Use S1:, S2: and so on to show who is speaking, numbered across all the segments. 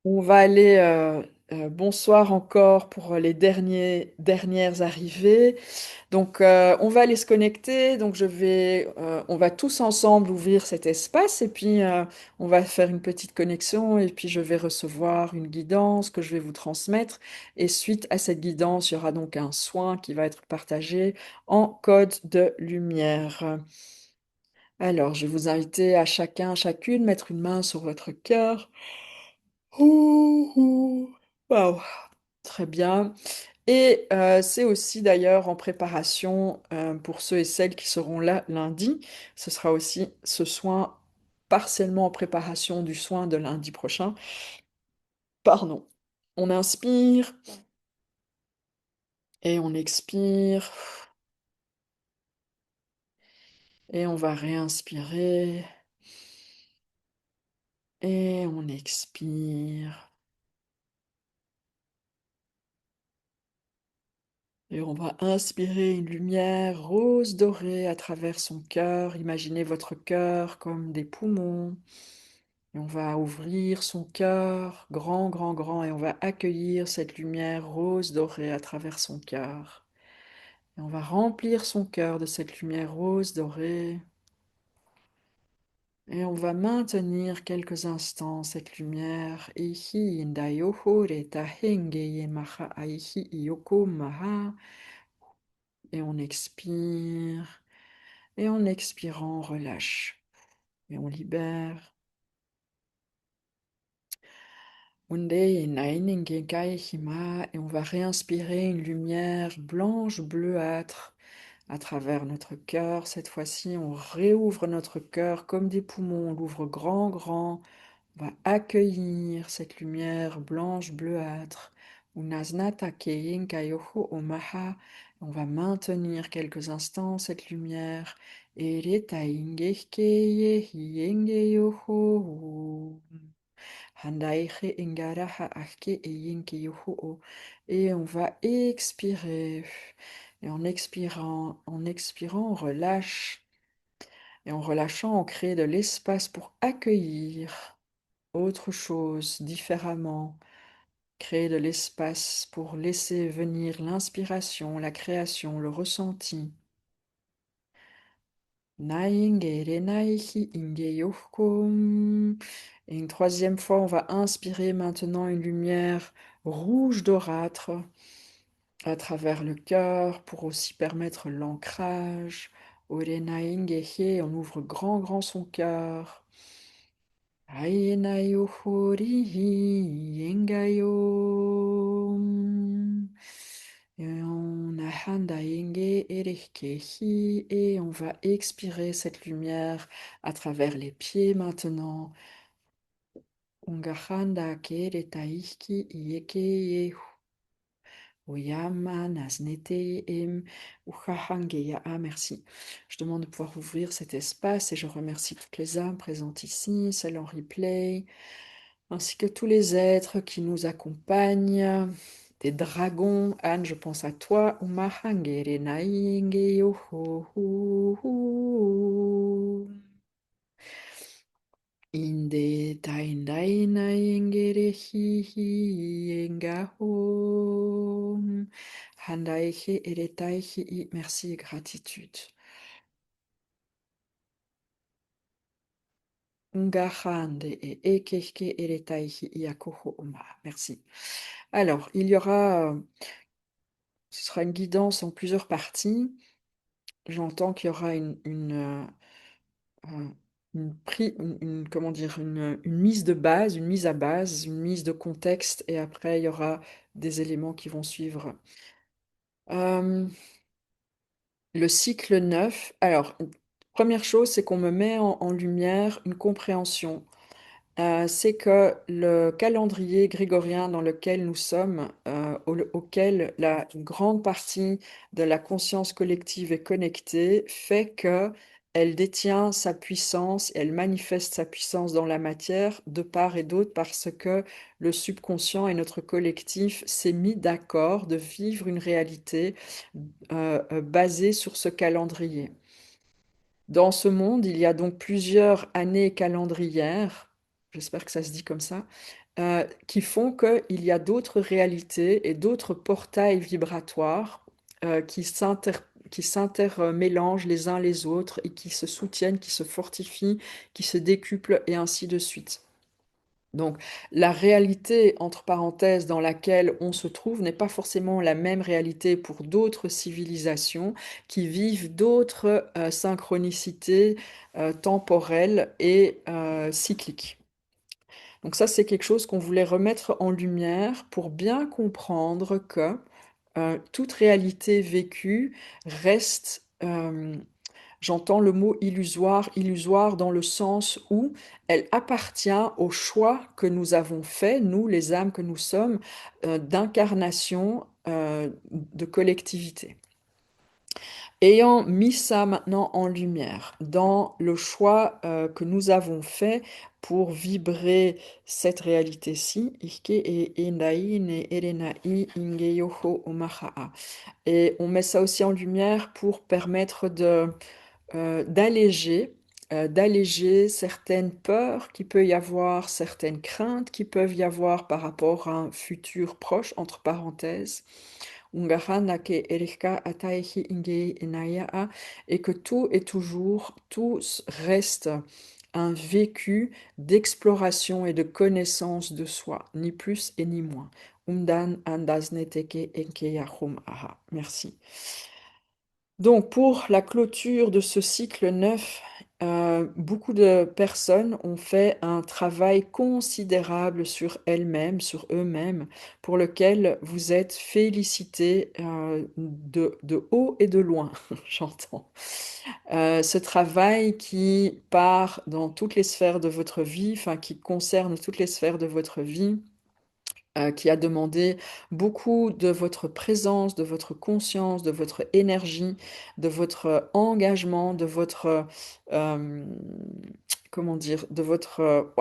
S1: On va aller, bonsoir encore pour les dernières arrivées. Donc, on va aller se connecter. Donc, on va tous ensemble ouvrir cet espace et puis on va faire une petite connexion et puis je vais recevoir une guidance que je vais vous transmettre. Et suite à cette guidance, il y aura donc un soin qui va être partagé en code de lumière. Alors, je vais vous inviter à chacun, chacune, mettre une main sur votre cœur. Ouh, ouh. Waouh, très bien. Et c'est aussi d'ailleurs en préparation pour ceux et celles qui seront là lundi. Ce sera aussi ce soin partiellement en préparation du soin de lundi prochain. Pardon. On inspire et on expire et on va réinspirer et on expire. Et on va inspirer une lumière rose dorée à travers son cœur. Imaginez votre cœur comme des poumons. Et on va ouvrir son cœur grand, grand, grand et on va accueillir cette lumière rose dorée à travers son cœur. Et on va remplir son cœur de cette lumière rose dorée. Et on va maintenir quelques instants cette lumière. Ihi indayoho reta henge yemaha aihi iyoko maha. Et on expire. Et en expirant, on relâche. Et on libère. Unde Nainingekai Hima, et on va réinspirer une lumière blanche bleuâtre à travers notre cœur. Cette fois-ci, on réouvre notre cœur comme des poumons, on l'ouvre grand, grand. On va accueillir cette lumière blanche bleuâtre. Unaznata Keinkayoho Omaha. On va maintenir quelques instants cette lumière. Ereta Ingekeye Hiengeyoho. Handaiche ingaraha ahke eyinki yuhu'o. Et on va expirer. Et en expirant, on relâche. Et en relâchant, on crée de l'espace pour accueillir autre chose différemment. Créer de l'espace pour laisser venir l'inspiration, la création, le ressenti. Naingere naihi inge yohkom. Et une troisième fois, on va inspirer maintenant une lumière rouge dorâtre à travers le cœur pour aussi permettre l'ancrage. Ore naingehe, on ouvre grand, grand son cœur. Aina yohorihi yengayo. Et on a Handaenge Erekehi et on va expirer cette lumière à travers les pieds maintenant. Ungahanda Kere Taiki Ieke Oyama Naznete Em Uhahangeya. Ah, merci. Je demande de pouvoir ouvrir cet espace et je remercie toutes les âmes présentes ici, celles en replay, ainsi que tous les êtres qui nous accompagnent, des dragons. Anne, je pense à toi. Umahangere nainge yoho. Inde taindai naingere hihi engaho. Handaihe eretaihi. Merci et gratitude. Ngahande et ekeke eretaihi iakoho oma. Merci. Alors, ce sera une guidance en plusieurs parties. J'entends qu'il y aura un- comment dire, une mise de base, une mise à base, une mise de contexte, et après il y aura des éléments qui vont suivre. Euh, le cycle 9. Alors, première chose, c'est qu'on me met en lumière une compréhension. C'est que le calendrier grégorien dans lequel nous sommes, auquel une grande partie de la conscience collective est connectée, fait que elle détient sa puissance, elle manifeste sa puissance dans la matière de part et d'autre parce que le subconscient et notre collectif s'est mis d'accord de vivre une réalité basée sur ce calendrier. Dans ce monde, il y a donc plusieurs années calendrières j'espère que ça se dit comme ça, qui font qu'il y a d'autres réalités et d'autres portails vibratoires qui s'intermélangent les uns les autres et qui se soutiennent, qui se fortifient, qui se décuplent et ainsi de suite. Donc, la réalité, entre parenthèses, dans laquelle on se trouve n'est pas forcément la même réalité pour d'autres civilisations qui vivent d'autres synchronicités temporelles et cycliques. Donc ça, c'est quelque chose qu'on voulait remettre en lumière pour bien comprendre que toute réalité vécue reste, j'entends le mot illusoire, illusoire dans le sens où elle appartient au choix que nous avons fait, nous, les âmes que nous sommes, d'incarnation, de collectivité. Ayant mis ça maintenant en lumière dans le choix que nous avons fait pour vibrer cette réalité-ci, Ike e Endai ne Erenai Inge Yoho Omaha'a. Et on met ça aussi en lumière pour permettre d'alléger certaines peurs qu'il peut y avoir, certaines craintes qui peuvent y avoir par rapport à un futur proche, entre parenthèses. Ungahana ke erika ataihi inge enaya, et que tout est toujours, tout reste un vécu d'exploration et de connaissance de soi, ni plus et ni moins. Umdan andasneteke enkeyahum aha. Merci. Donc, pour la clôture de ce cycle 9, beaucoup de personnes ont fait un travail considérable sur elles-mêmes, sur eux-mêmes, pour lequel vous êtes félicités de haut et de loin, j'entends. Ce travail qui part dans toutes les sphères de votre vie, enfin qui concerne toutes les sphères de votre vie, qui a demandé beaucoup de votre présence, de votre conscience, de votre énergie, de votre engagement, de votre, euh, comment dire, de votre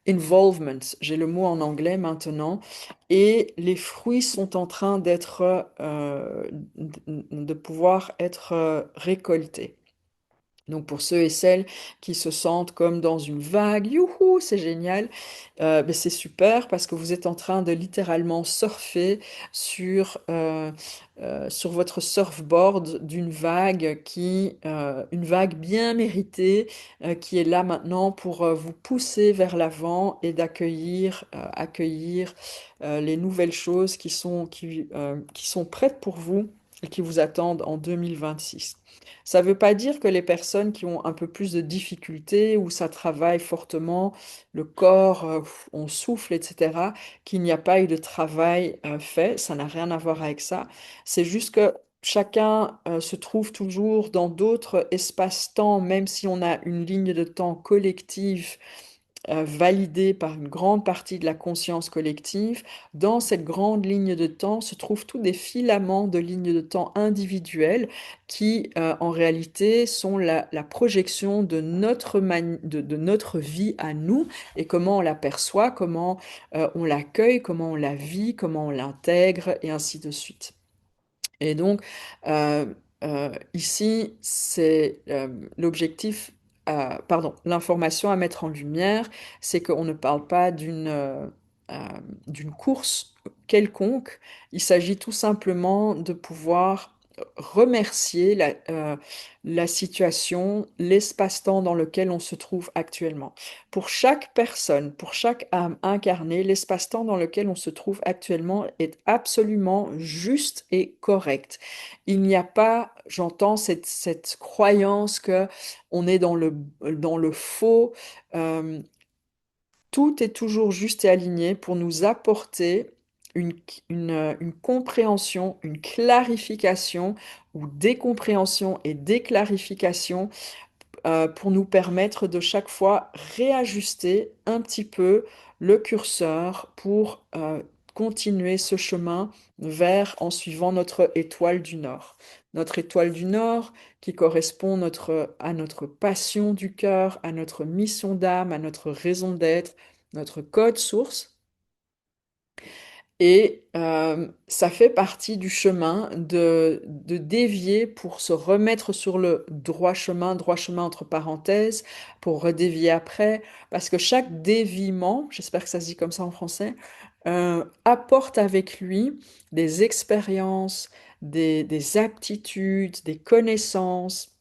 S1: involvement. J'ai le mot en anglais maintenant. Et les fruits sont en train de pouvoir être récoltés. Donc pour ceux et celles qui se sentent comme dans une vague, youhou, c'est génial, ben c'est super parce que vous êtes en train de littéralement surfer sur votre surfboard d'une vague une vague bien méritée, qui est là maintenant pour vous pousser vers l'avant et accueillir les nouvelles choses qui sont prêtes pour vous et qui vous attendent en 2026. Ça ne veut pas dire que les personnes qui ont un peu plus de difficultés, où ça travaille fortement, le corps, on souffle, etc., qu'il n'y a pas eu de travail fait. Ça n'a rien à voir avec ça. C'est juste que chacun se trouve toujours dans d'autres espaces-temps, même si on a une ligne de temps collective validée par une grande partie de la conscience collective. Dans cette grande ligne de temps se trouvent tous des filaments de lignes de temps individuelles qui, en réalité, sont la projection de de notre vie à nous et comment on l'aperçoit, comment on l'accueille, comment on la vit, comment on l'intègre et ainsi de suite. Et donc, euh, ici, c'est l'objectif, pardon, l'information à mettre en lumière, c'est qu'on ne parle pas euh, d'une course quelconque. Il s'agit tout simplement de pouvoir remercier la situation, l'espace-temps dans lequel on se trouve actuellement. Pour chaque personne, pour chaque âme incarnée, l'espace-temps dans lequel on se trouve actuellement est absolument juste et correct. Il n'y a pas, j'entends cette croyance que on est dans le faux. euh, Tout est toujours juste et aligné pour nous apporter une, une compréhension, une clarification ou décompréhension et déclarification, pour nous permettre de chaque fois réajuster un petit peu le curseur pour continuer ce chemin en suivant notre étoile du Nord. Notre étoile du Nord qui correspond à notre passion du cœur, à notre mission d'âme, à notre raison d'être, notre code source. Et ça fait partie du chemin de dévier pour se remettre sur le droit chemin entre parenthèses, pour redévier après, parce que chaque déviement, j'espère que ça se dit comme ça en français, apporte avec lui des expériences, des aptitudes, des connaissances,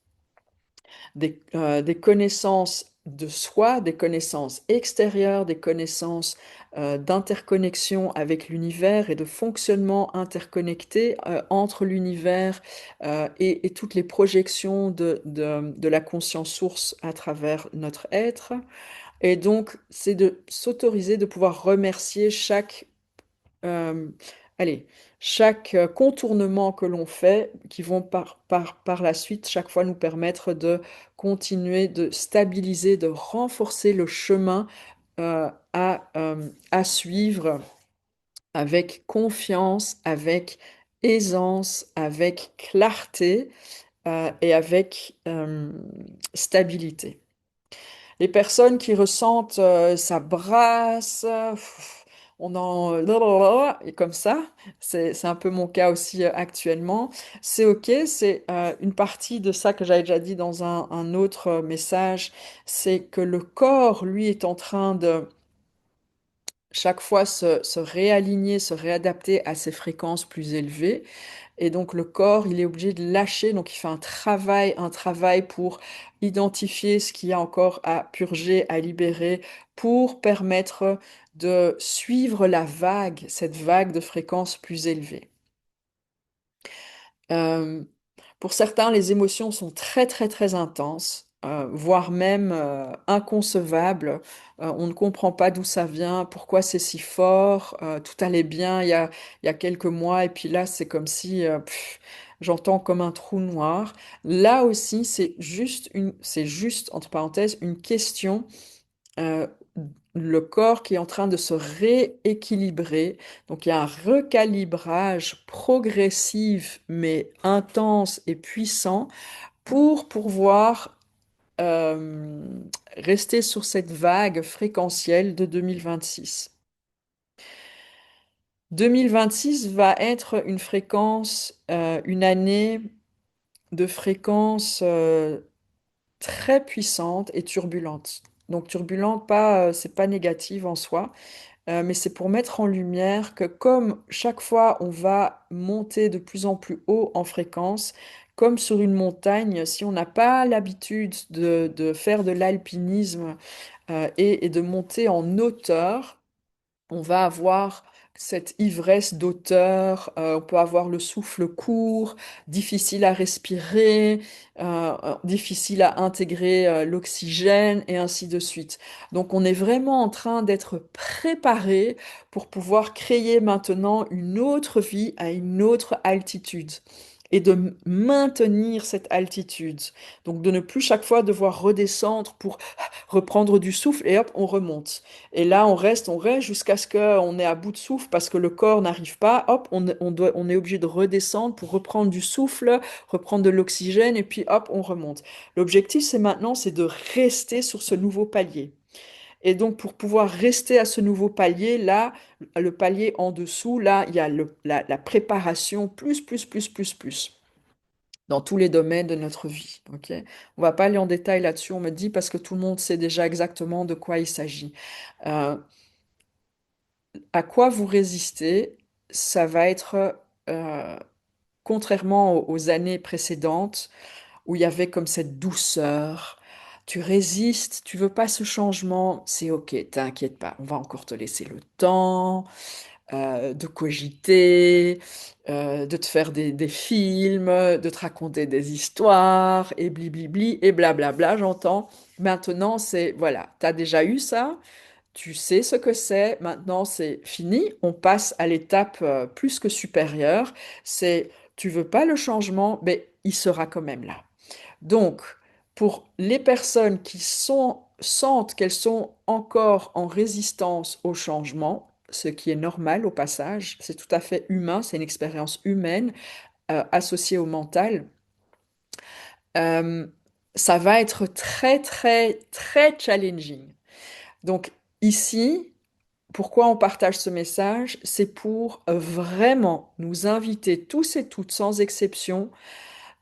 S1: des connaissances de soi, des connaissances extérieures, des connaissances d'interconnexion avec l'univers et de fonctionnement interconnecté entre l'univers et toutes les projections de la conscience source à travers notre être. Et donc, c'est de s'autoriser de pouvoir remercier euh, allez, chaque contournement que l'on fait, qui vont par la suite, chaque fois nous permettre de continuer de stabiliser, de renforcer le chemin à suivre avec confiance, avec aisance, avec clarté et avec stabilité. Les personnes qui ressentent ça brasse, on en et comme ça, c'est un peu mon cas aussi actuellement. C'est ok, c'est une partie de ça que j'avais déjà dit dans un autre message, c'est que le corps, lui, est en train de chaque fois se réaligner, se réadapter à ces fréquences plus élevées. Et donc le corps, il est obligé de lâcher, donc il fait un travail pour identifier ce qu'il y a encore à purger, à libérer, pour permettre de suivre la vague, cette vague de fréquences plus élevées. Euh, pour certains, les émotions sont très très très intenses, voire même inconcevables. On ne comprend pas d'où ça vient, pourquoi c'est si fort. Tout allait bien il y a quelques mois et puis là c'est comme si j'entends comme un trou noir. Là aussi c'est juste entre parenthèses une question euh, le corps qui est en train de se rééquilibrer. Donc il y a un recalibrage progressif mais intense et puissant pour pouvoir euh, rester sur cette vague fréquentielle de 2026. 2026 va être une fréquence, une année de fréquence très puissante et turbulente. Donc turbulente, pas, c'est pas négative en soi, mais c'est pour mettre en lumière que comme chaque fois on va monter de plus en plus haut en fréquence, comme sur une montagne, si on n'a pas l'habitude de faire de l'alpinisme et de monter en hauteur, on va avoir cette ivresse d'auteur, on peut avoir le souffle court, difficile à respirer, difficile à intégrer l'oxygène et ainsi de suite. Donc on est vraiment en train d'être préparé pour pouvoir créer maintenant une autre vie à une autre altitude et de maintenir cette altitude. Donc de ne plus chaque fois devoir redescendre pour reprendre du souffle et hop, on remonte. Et là, on reste jusqu'à ce qu'on est à bout de souffle parce que le corps n'arrive pas. Hop, on est obligé de redescendre pour reprendre du souffle, reprendre de l'oxygène et puis hop, on remonte. L'objectif, c'est maintenant, c'est de rester sur ce nouveau palier. Et donc, pour pouvoir rester à ce nouveau palier, là, le palier en dessous, là, il y a la préparation plus dans tous les domaines de notre vie. Ok? On va pas aller en détail là-dessus, on me dit, parce que tout le monde sait déjà exactement de quoi il s'agit. Euh, à quoi vous résistez, ça va être, contrairement aux années précédentes, où il y avait comme cette douceur, tu résistes, tu veux pas ce changement, c'est ok, t'inquiète pas, on va encore te laisser le temps de cogiter, de te faire des films, de te raconter des histoires, et blibli et blablabla, j'entends. Maintenant, c'est, voilà, t'as déjà eu ça, tu sais ce que c'est, maintenant c'est fini, on passe à l'étape plus que supérieure, c'est tu veux pas le changement, mais il sera quand même là. Donc, pour les personnes qui sentent qu'elles sont encore en résistance au changement, ce qui est normal au passage, c'est tout à fait humain, c'est une expérience humaine associée au mental, euh, ça va être très, très, très challenging. Donc, ici, pourquoi on partage ce message? C'est pour vraiment nous inviter tous et toutes, sans exception,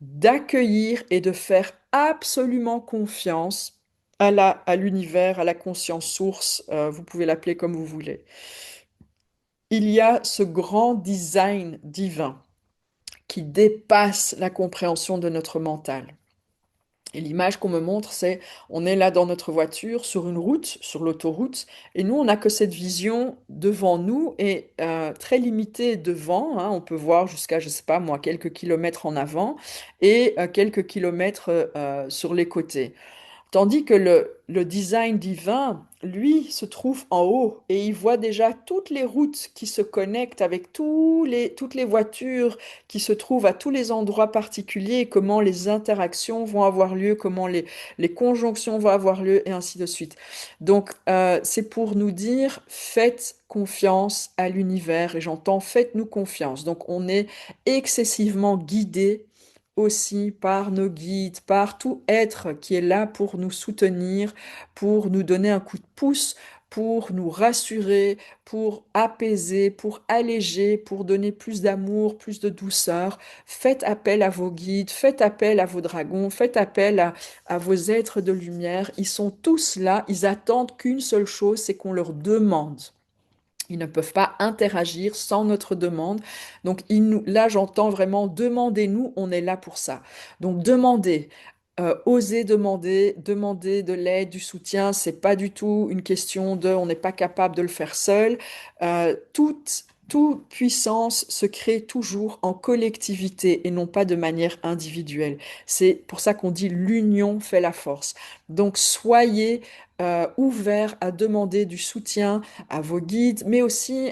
S1: d'accueillir et de faire absolument confiance à l'univers, à la conscience source, vous pouvez l'appeler comme vous voulez. Il y a ce grand design divin qui dépasse la compréhension de notre mental. Et l'image qu'on me montre, c'est on est là dans notre voiture, sur une route, sur l'autoroute, et nous, on n'a que cette vision devant nous et très limitée devant, hein. On peut voir jusqu'à, je sais pas moi, quelques kilomètres en avant et quelques kilomètres sur les côtés. Tandis que le design divin, lui, se trouve en haut et il voit déjà toutes les routes qui se connectent avec toutes les voitures qui se trouvent à tous les endroits particuliers, comment les interactions vont avoir lieu, comment les conjonctions vont avoir lieu et ainsi de suite. Donc, c'est pour nous dire, faites confiance à l'univers et j'entends, faites-nous confiance. Donc, on est excessivement guidé aussi par nos guides, par tout être qui est là pour nous soutenir, pour nous donner un coup de pouce, pour nous rassurer, pour apaiser, pour alléger, pour donner plus d'amour, plus de douceur. Faites appel à vos guides, faites appel à vos dragons, faites appel à vos êtres de lumière. Ils sont tous là, ils attendent qu'une seule chose, c'est qu'on leur demande. Ils ne peuvent pas interagir sans notre demande. Donc, là, j'entends vraiment, demandez-nous, on est là pour ça. Donc, demandez, osez demander, demander de l'aide, du soutien. C'est pas du tout une question de, on n'est pas capable de le faire seul. Toute puissance se crée toujours en collectivité et non pas de manière individuelle. C'est pour ça qu'on dit l'union fait la force. Donc, soyez ouverts à demander du soutien à vos guides, mais aussi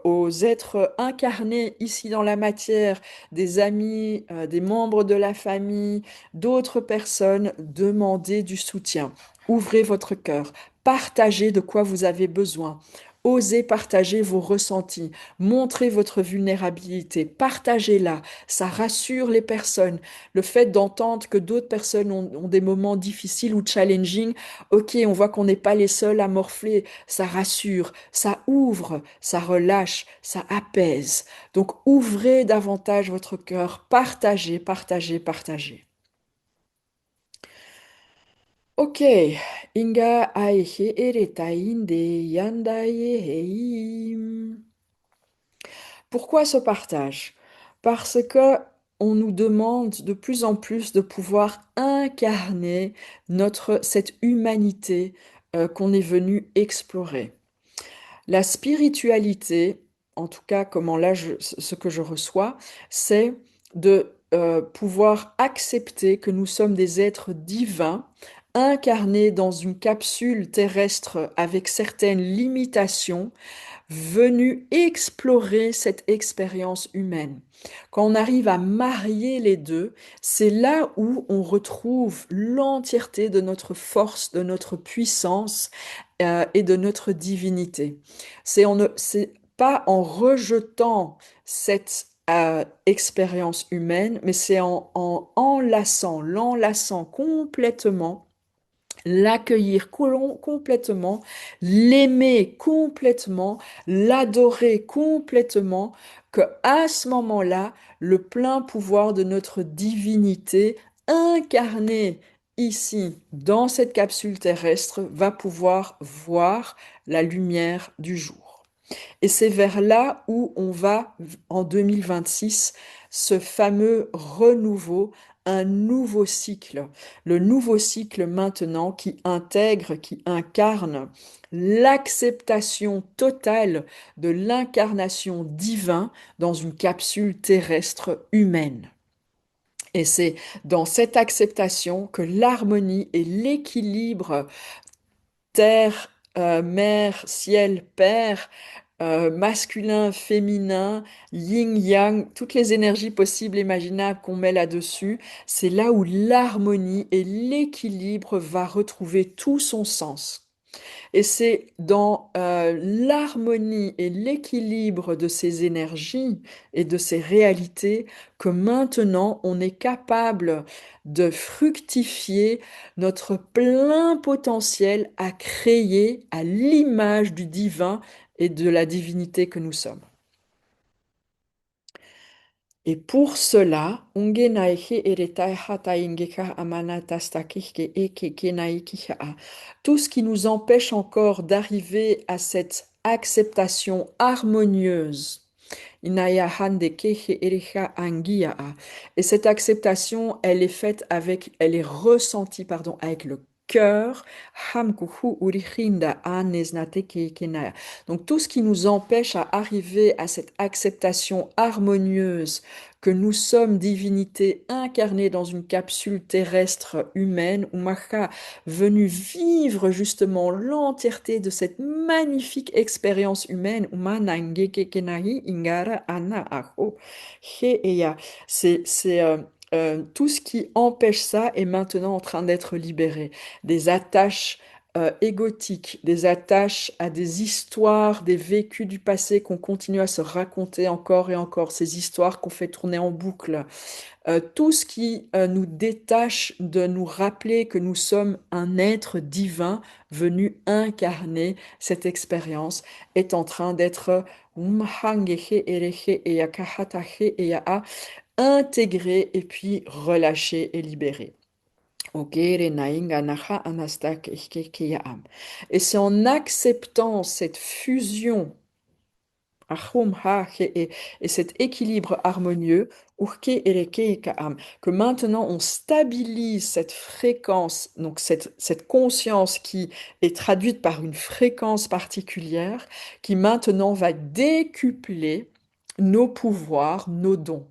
S1: aux êtres incarnés ici dans la matière, des amis, des membres de la famille, d'autres personnes, demandez du soutien. Ouvrez votre cœur, partagez de quoi vous avez besoin. Osez partager vos ressentis, montrez votre vulnérabilité, partagez-la, ça rassure les personnes. Le fait d'entendre que d'autres personnes ont des moments difficiles ou challenging, ok, on voit qu'on n'est pas les seuls à morfler, ça rassure, ça ouvre, ça relâche, ça apaise. Donc ouvrez davantage votre cœur, partagez, partagez, partagez. Ok, Inga aihe eretainde yandaye. Pourquoi ce partage? Parce que on nous demande de plus en plus de pouvoir incarner cette humanité qu'on est venu explorer. La spiritualité, en tout cas, comment là, ce que je reçois, c'est de pouvoir accepter que nous sommes des êtres divins, incarnés dans une capsule terrestre avec certaines limitations, venus explorer cette expérience humaine. Quand on arrive à marier les deux, c'est là où on retrouve l'entièreté de notre force, de notre puissance et de notre divinité. C'est pas en rejetant cette expérience humaine, mais c'est en l'enlaçant complètement, l'accueillir complètement, l'aimer complètement, l'adorer complètement, que à ce moment-là, le plein pouvoir de notre divinité incarnée ici, dans cette capsule terrestre, va pouvoir voir la lumière du jour. Et c'est vers là où on va en 2026, ce fameux renouveau, un nouveau cycle. Le nouveau cycle maintenant qui intègre, qui incarne l'acceptation totale de l'incarnation divine dans une capsule terrestre humaine. Et c'est dans cette acceptation que l'harmonie et l'équilibre terre, mer, ciel, père, masculin, féminin, yin, yang, toutes les énergies possibles et imaginables qu'on met là-dessus, c'est là où l'harmonie et l'équilibre va retrouver tout son sens. Et c'est dans l'harmonie et l'équilibre de ces énergies et de ces réalités que maintenant on est capable de fructifier notre plein potentiel à créer à l'image du divin et de la divinité que nous sommes. Et pour cela, tout ce qui nous empêche encore d'arriver à cette acceptation harmonieuse, et cette acceptation, elle est ressentie, pardon, avec le cœur. Donc tout ce qui nous empêche à arriver à cette acceptation harmonieuse que nous sommes divinités incarnées dans une capsule terrestre humaine, Umaha, venue vivre justement l'entièreté de cette magnifique expérience humaine, Umanangekekenahi ingara ana aho heeya. Tout ce qui empêche ça est maintenant en train d'être libéré. Des attaches égotiques, des attaches à des histoires, des vécus du passé qu'on continue à se raconter encore et encore, ces histoires qu'on fait tourner en boucle. Tout ce qui nous détache de nous rappeler que nous sommes un être divin venu incarner cette expérience est en train d'être intégré et puis relâché et libéré. Et c'est en acceptant cette fusion Ahum, ha, et cet équilibre harmonieux, urke ereke kaam, que maintenant on stabilise cette fréquence, donc cette conscience qui est traduite par une fréquence particulière, qui maintenant va décupler nos pouvoirs, nos dons.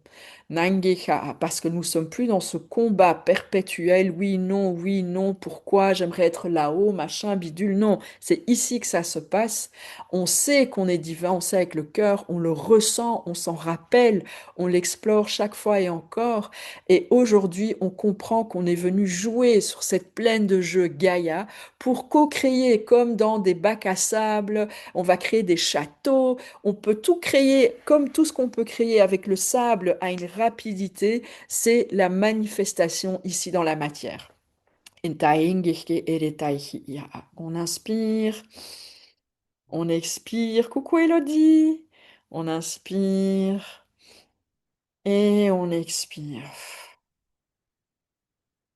S1: Nangeha, parce que nous sommes plus dans ce combat perpétuel, oui, non, pourquoi, j'aimerais être là-haut, machin, bidule, non, c'est ici que ça se passe. On sait qu'on est divin, on sait avec le cœur, on le ressent, on s'en rappelle, on l'explore chaque fois et encore. Et aujourd'hui, on comprend qu'on est venu jouer sur cette plaine de jeu Gaïa pour co-créer comme dans des bacs à sable. On va créer des châteaux, on peut tout créer comme tout ce qu'on peut créer avec le sable à une rapidité. C'est la manifestation ici dans la matière. On inspire. On expire. Coucou Elodie. On inspire et on expire.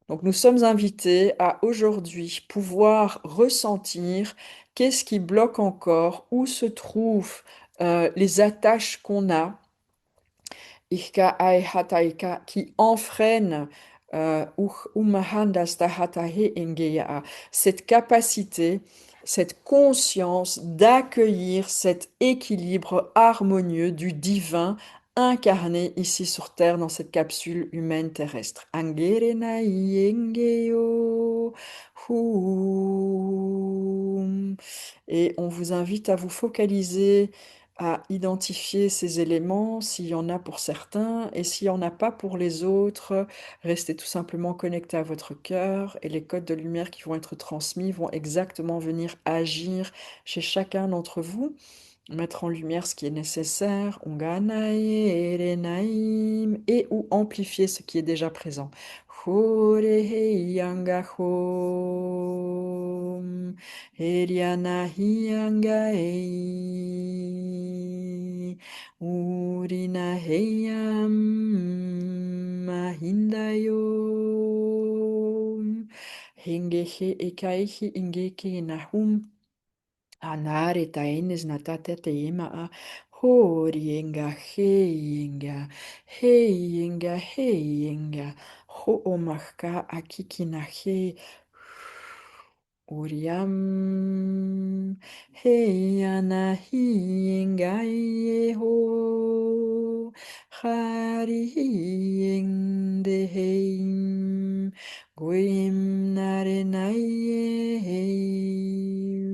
S1: Donc nous sommes invités à aujourd'hui pouvoir ressentir qu'est-ce qui bloque encore, où se trouvent les attaches qu'on a Ihka ai hataika qui enfreine umahandas tahatahe engeya, cette capacité, cette conscience d'accueillir cet équilibre harmonieux du divin incarné ici sur Terre dans cette capsule humaine terrestre. Angerena yengeyo hum. Et on vous invite à vous focaliser à identifier ces éléments, s'il y en a pour certains, et s'il n'y en a pas pour les autres, restez tout simplement connecté à votre cœur, et les codes de lumière qui vont être transmis vont exactement venir agir chez chacun d'entre vous, mettre en lumière ce qui est nécessaire, Onganae, Erenaim, et ou amplifier ce qui est déjà présent. Horeheyangahom, Erianahiangaei, Urinaheyam, Mahindayom, Hengehe ekaihi ingeke nahum. Anare taenes natate teima horienga heienga ho omaka akikina he Uriam heiana hienga ho hari hiende heim guim nare naie heim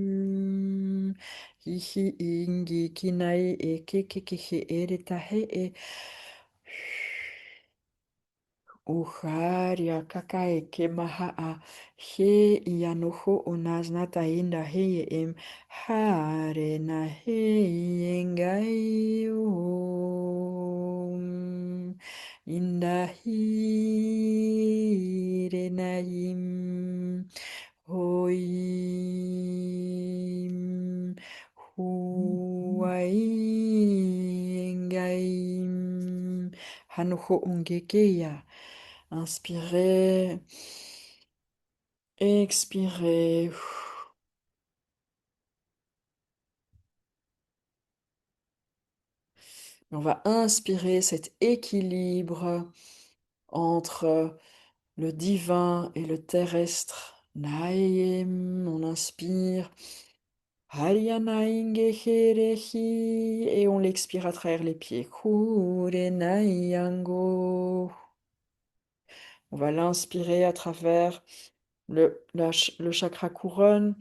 S1: hihi ingi kinai e ke ere tahe e Uharia kakae ke mahaa he ianoho onaznata inda he em hare na he engai inda hire na im hoim huai engai hanoho ongekeya. Inspirez, expirez. On va inspirer cet équilibre entre le divin et le terrestre. Naim, on inspire. Haryanaingeherehi, et on l'expire à travers les pieds. Kurenayango. On va l'inspirer à travers le chakra couronne.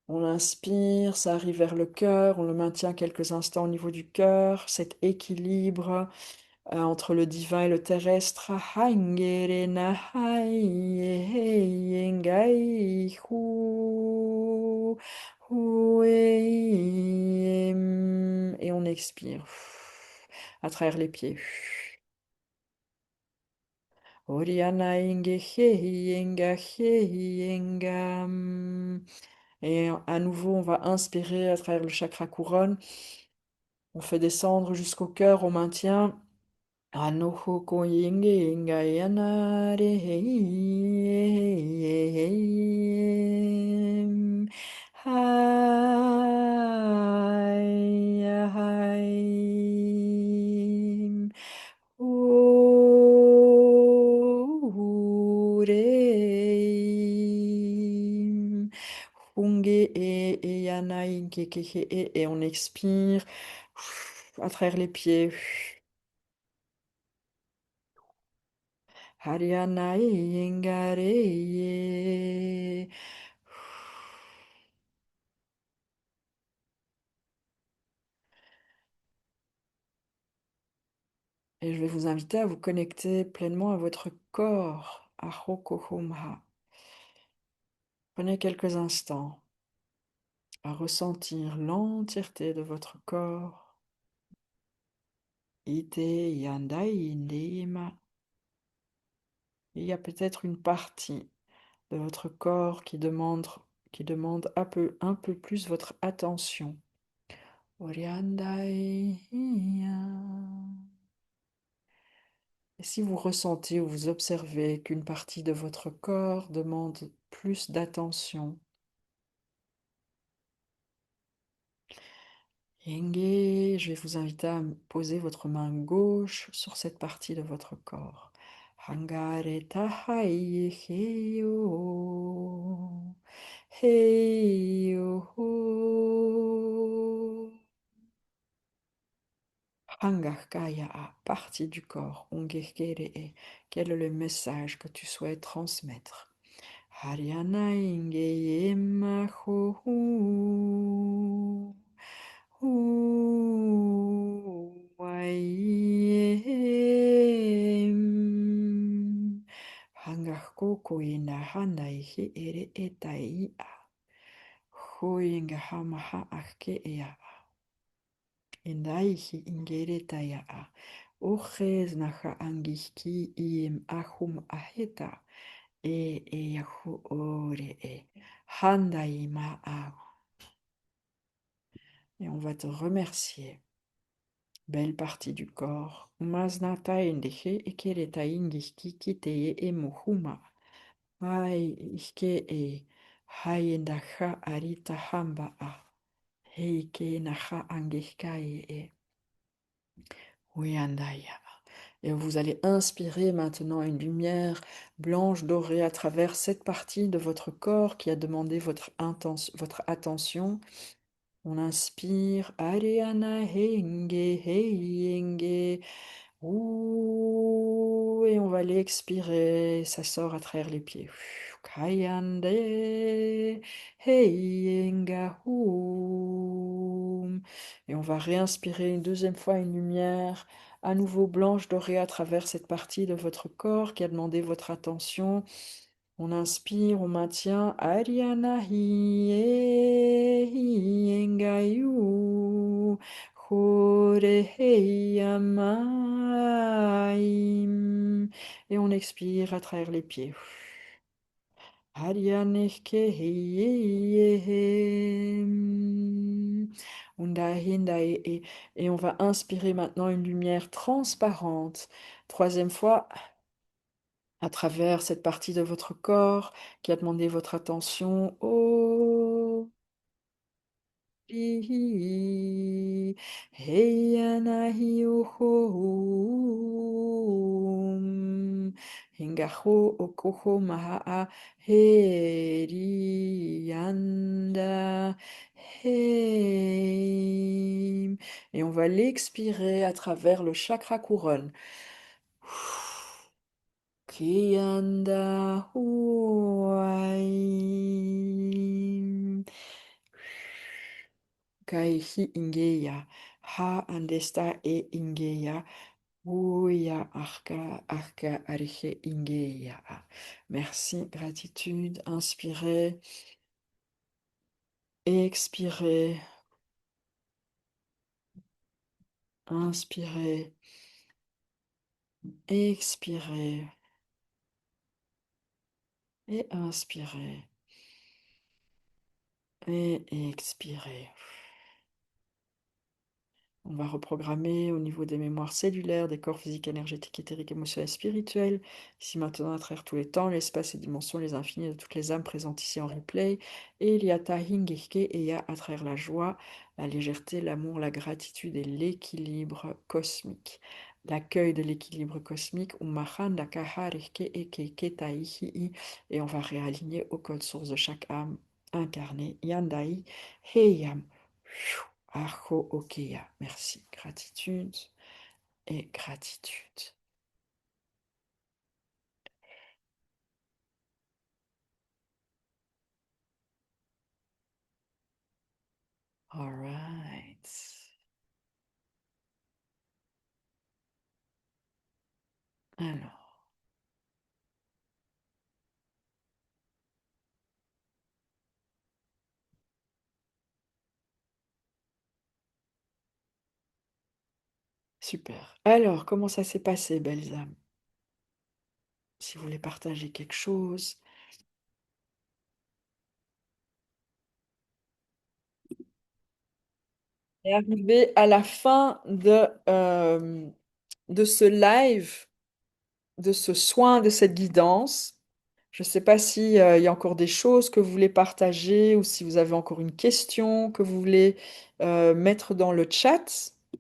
S1: On inspire, ça arrive vers le cœur, on le maintient quelques instants au niveau du cœur, cet équilibre entre le divin et le terrestre. Hangere na hai, hei, engai, hu, et on expire à travers les pieds. Oriana inge hei, enga hei, enga. Et à nouveau, on va inspirer à travers le chakra couronne. On fait descendre jusqu'au cœur, on maintient. Anoho koyenge inga yanare heim. Hai, hai. Ure. Funge e yanai kekehe et on expire à travers les pieds. Harianai engare. Et je vais vous inviter à vous connecter pleinement à votre corps, à Hokohomha. Prenez quelques instants à ressentir l'entièreté de votre corps. Ite yandai indema. Il y a peut-être une partie de votre corps qui demande un peu plus votre attention. Oriandai. Et si vous ressentez ou vous observez qu'une partie de votre corps demande plus d'attention, Yenge, je vais vous inviter à poser votre main gauche sur cette partie de votre corps. Hangare tahai heyo, heyo. Hangakaya, partie du corps. Ongekere, quel est le message que tu souhaites transmettre? Haryana ingeyema ho. Uaiem. Hangakoko ina handaihi ere etai a. Hoinga hamaha ake ea. Indaihi ingere taya a. Oches naha angihki iem ahum aheta. Yahu ore e. Handaima a. Et on va te remercier. Belle partie du corps. Maznata endehe ekereta ingihki kiteye emuhuma. Hai ike e. Hayendaha arita hamba a. Heike naha angihkaye e. Uyandaya. Et vous allez inspirer maintenant une lumière blanche dorée à travers cette partie de votre corps qui a demandé votre attention. On inspire. Ariana henge henge. Ouh, et on va l'expirer. Ça sort à travers les pieds. Kayande heyenga hum. Et on va réinspirer une deuxième fois une lumière à nouveau blanche dorée à travers cette partie de votre corps qui a demandé votre attention. On inspire, on maintient. Ariana hie engayu. Horeheyamaim. Et on expire à travers les pieds. Arianehkeheyehem. Undahindae. Et on va inspirer maintenant une lumière transparente. Troisième fois, à travers cette partie de votre corps qui a demandé votre attention. Oh, hi, heyanahi, oho, hingaho, okoho, mahaa, heri, yanda, heim. Et on va l'expirer à travers le chakra couronne. Kianda huai. Kaihi ingeya. Ha andesta e ingeya. Uya arka arka arihe ingeya. Merci, gratitude. Inspirez, expirez, inspirez, expirez et inspirez et expirez. On va reprogrammer au niveau des mémoires cellulaires, des corps physiques, énergétiques, éthériques, émotionnels, spirituels. Ici maintenant, à travers tous les temps, l'espace, les dimensions, les infinis de toutes les âmes présentes ici en replay. Et il y a Tahingeke et il y a à travers la joie, la légèreté, l'amour, la gratitude et l'équilibre cosmique. L'accueil de l'équilibre cosmique, Umahanda Kahareke Ekeke Taihi, et on va réaligner au code source de chaque âme incarnée. Yandai Heyam. Aho Okeya. Merci. Gratitude et gratitude. All right. Alors, super. Alors, comment ça s'est passé, belles âmes? Si vous voulez partager quelque chose. Et arrivé à la fin de ce live, de ce soin, de cette guidance. Je ne sais pas si, il y a encore des choses que vous voulez partager ou si vous avez encore une question que vous voulez mettre dans le chat.